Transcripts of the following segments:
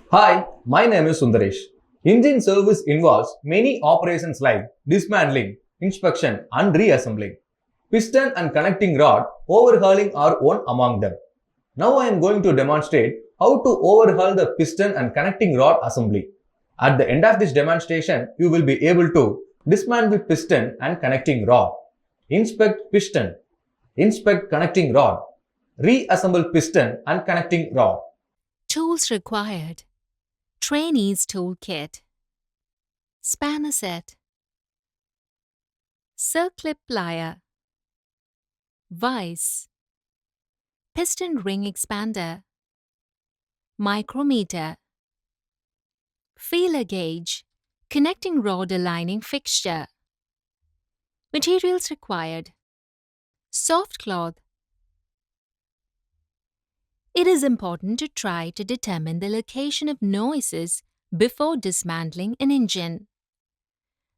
Hi, my name is Sundaresh. Engine service involves many operations like dismantling, inspection, and reassembling. Piston and connecting rod overhauling are one among them. Now I am going to demonstrate how to overhaul the piston and connecting rod assembly. At the end of this demonstration, you will be able to dismantle piston and connecting rod, inspect piston, inspect connecting rod, reassemble piston and connecting rod. Tools required: Trainee's Toolkit, Spanner Set, Circlip Plier, Vise, Piston Ring Expander, Micrometer, Feeler Gauge, Connecting Rod Aligning Fixture. Materials required: Soft cloth. It is important to try to determine the location of noises before dismantling an engine.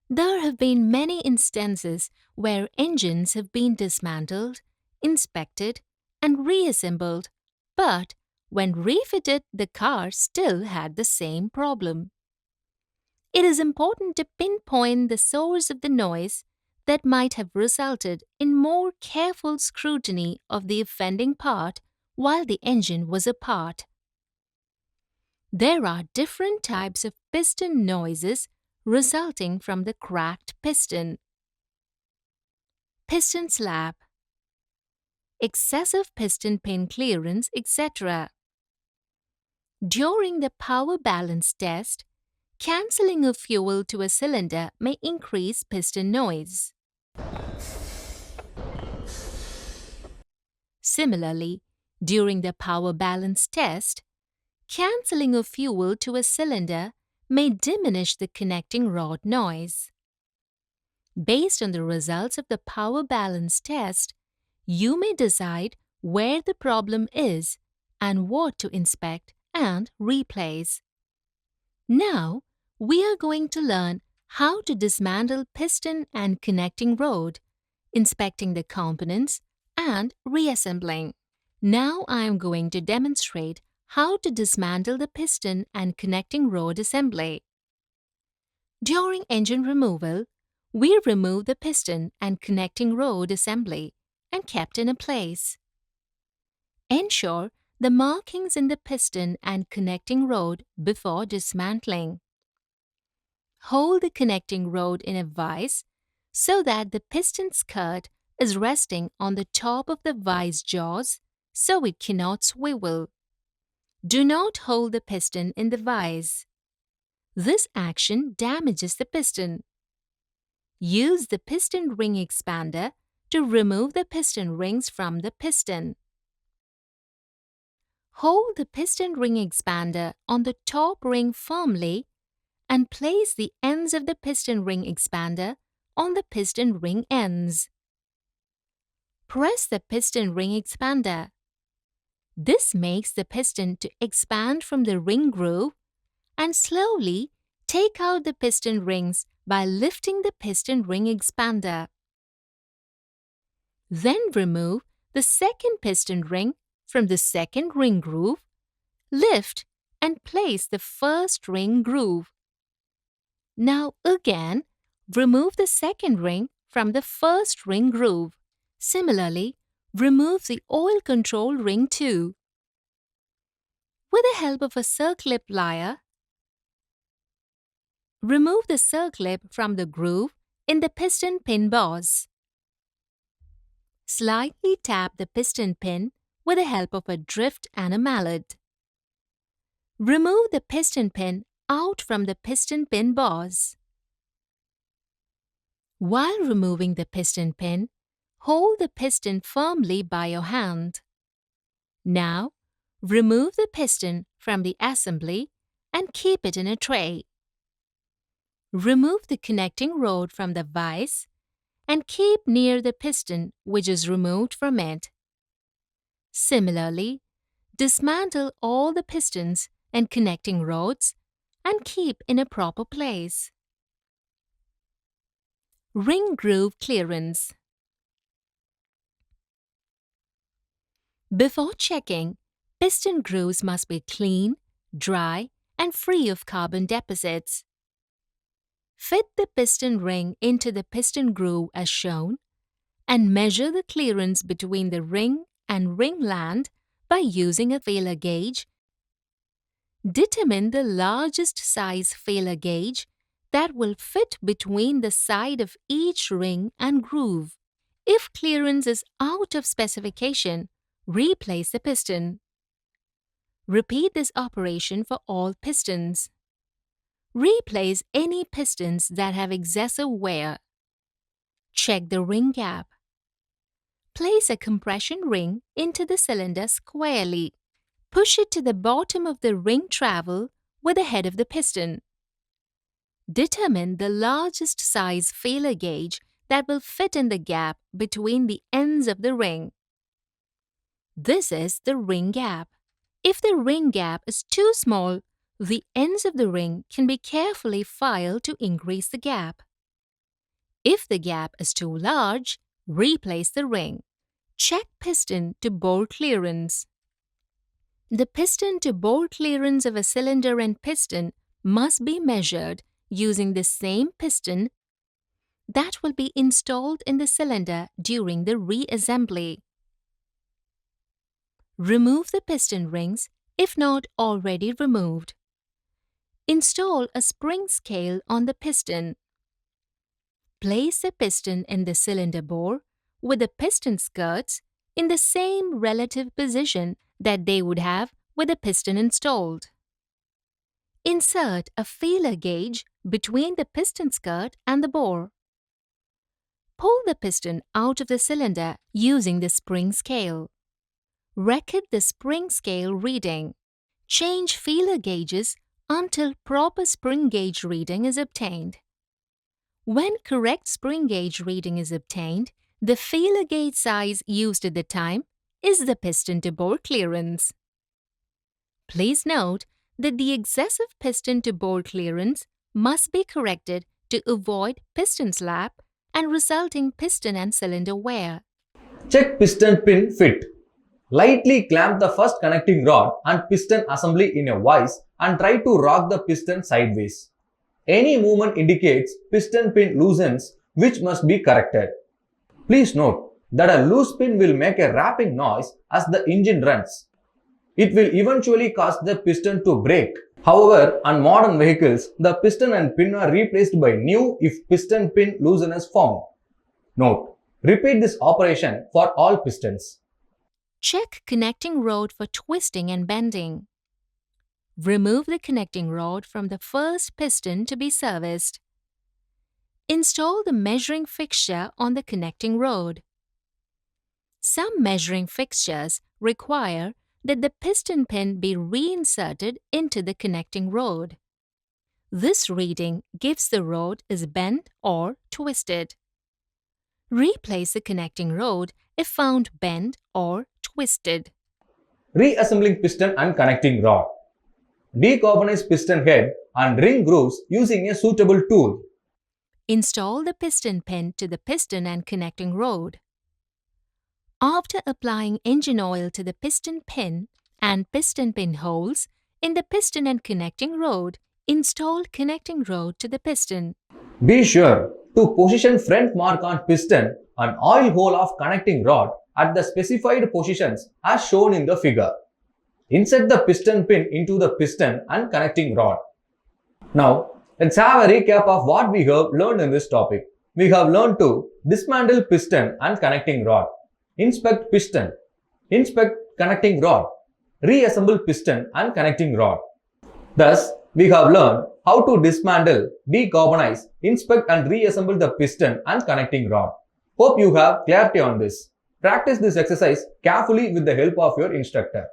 There have been many instances where engines have been dismantled, inspected, and reassembled, but when refitted, the car still had the same problem. It is important to pinpoint the source of the noise that might have resulted in more careful scrutiny of the offending part while the engine was apart. There are different types of piston noises resulting from the cracked piston. Piston slap, excessive piston pin clearance, etc. During the power balance test, cancelling of fuel to a cylinder may increase piston noise. Similarly, during the power balance test, cancelling of fuel to a cylinder may diminish the connecting rod noise. Based on the results of the power balance test, you may decide where the problem is and what to inspect and replace. Now, we are going to learn how to dismantle piston and connecting rod, inspecting the components, and reassembling. Now I am going to demonstrate how to dismantle the piston and connecting rod assembly. During engine removal, we remove the piston and connecting rod assembly and kept in a place. Ensure the markings in the piston and connecting rod before dismantling. Hold the connecting rod in a vise so that the piston skirt is resting on the top of the vise jaws so it cannot swivel. Do not hold the piston in the vise. This action damages the piston. Use the piston ring expander to remove the piston rings from the piston. Hold the piston ring expander on the top ring firmly and place the ends of the piston ring expander on the piston ring ends. Press the piston ring expander. This makes the piston to expand from the ring groove and slowly take out the piston rings by lifting the piston ring expander. Then remove the second piston ring from the second ring groove, lift and place the first ring groove. Now again, remove the second ring from the first ring groove. Similarly, remove the oil control ring too. With the help of a circlip plier, remove the circlip from the groove in the piston pin boss. Slightly tap the piston pin with the help of a drift and a mallet. Remove the piston pin out from the piston pin boss. While removing the piston pin, hold the piston firmly by your hand. Now, remove the piston from the assembly and keep it in a tray. Remove the connecting rod from the vise and keep near the piston which is removed from it. Similarly, dismantle all the pistons and connecting rods and keep in a proper place. Ring groove clearance. Before checking, piston grooves must be clean, dry, and free of carbon deposits. Fit the piston ring into the piston groove as shown and measure the clearance between the ring and ringland by using a feeler gauge. Determine the largest size feeler gauge that will fit between the side of each ring and groove. If clearance is out of specification, replace the piston. Repeat this operation for all pistons. Replace any pistons that have excessive wear. Check the ring gap. Place a compression ring into the cylinder squarely. Push it to the bottom of the ring travel with the head of the piston. Determine the largest size feeler gauge that will fit in the gap between the ends of the ring. This is the ring gap. If the ring gap is too small, the ends of the ring can be carefully filed to increase the gap. If the gap is too large, replace the ring. Check piston to bore clearance. The piston to bore clearance of a cylinder and piston must be measured using the same piston that will be installed in the cylinder during the reassembly. Remove the piston rings if not already removed. Install a spring scale on the piston. Place the piston in the cylinder bore with the piston skirts in the same relative position that they would have with the piston installed. Insert a feeler gauge between the piston skirt and the bore. Pull the piston out of the cylinder using the spring scale. Record the spring scale reading. Change feeler gauges until proper spring gauge reading is obtained. When correct spring gauge reading is obtained, the feeler gauge size used at the time is the piston to bore clearance. Please note that the excessive piston to bore clearance must be corrected to avoid piston slap and resulting piston and cylinder wear. Check piston pin fit. Lightly clamp the first connecting rod and piston assembly in a vise and try to rock the piston sideways. Any movement indicates piston pin loosens, which must be corrected. Please note that a loose pin will make a rapping noise as the engine runs. It will eventually cause the piston to break. However, on modern vehicles, the piston and pin are replaced by new if piston pin loosen is found. Note: repeat this operation for all pistons. Check connecting rod for twisting and bending. Remove the connecting rod from the first piston to be serviced. Install the measuring fixture on the connecting rod. Some measuring fixtures require that the piston pin be reinserted into the connecting rod. This reading gives the rod is bent or twisted. Replace the connecting rod if found bent or twisted. Reassembling piston and connecting rod. Decarbonize piston head and ring grooves using a suitable tool. Install the piston pin to the piston and connecting rod. After applying engine oil to the piston pin and piston pin holes in the piston and connecting rod, install connecting rod to the piston. Be sure to position front mark on piston and oil hole of connecting rod at the specified positions as shown in the figure. Insert the piston pin into the piston and connecting rod. Now, let's have a recap of what we have learned in this topic. We have learned to dismantle piston and connecting rod, inspect piston, inspect connecting rod, reassemble piston and connecting rod. Thus, we have learned how to dismantle, decarbonize, inspect and reassemble the piston and connecting rod. Hope you have clarity on this. Practice this exercise carefully with the help of your instructor.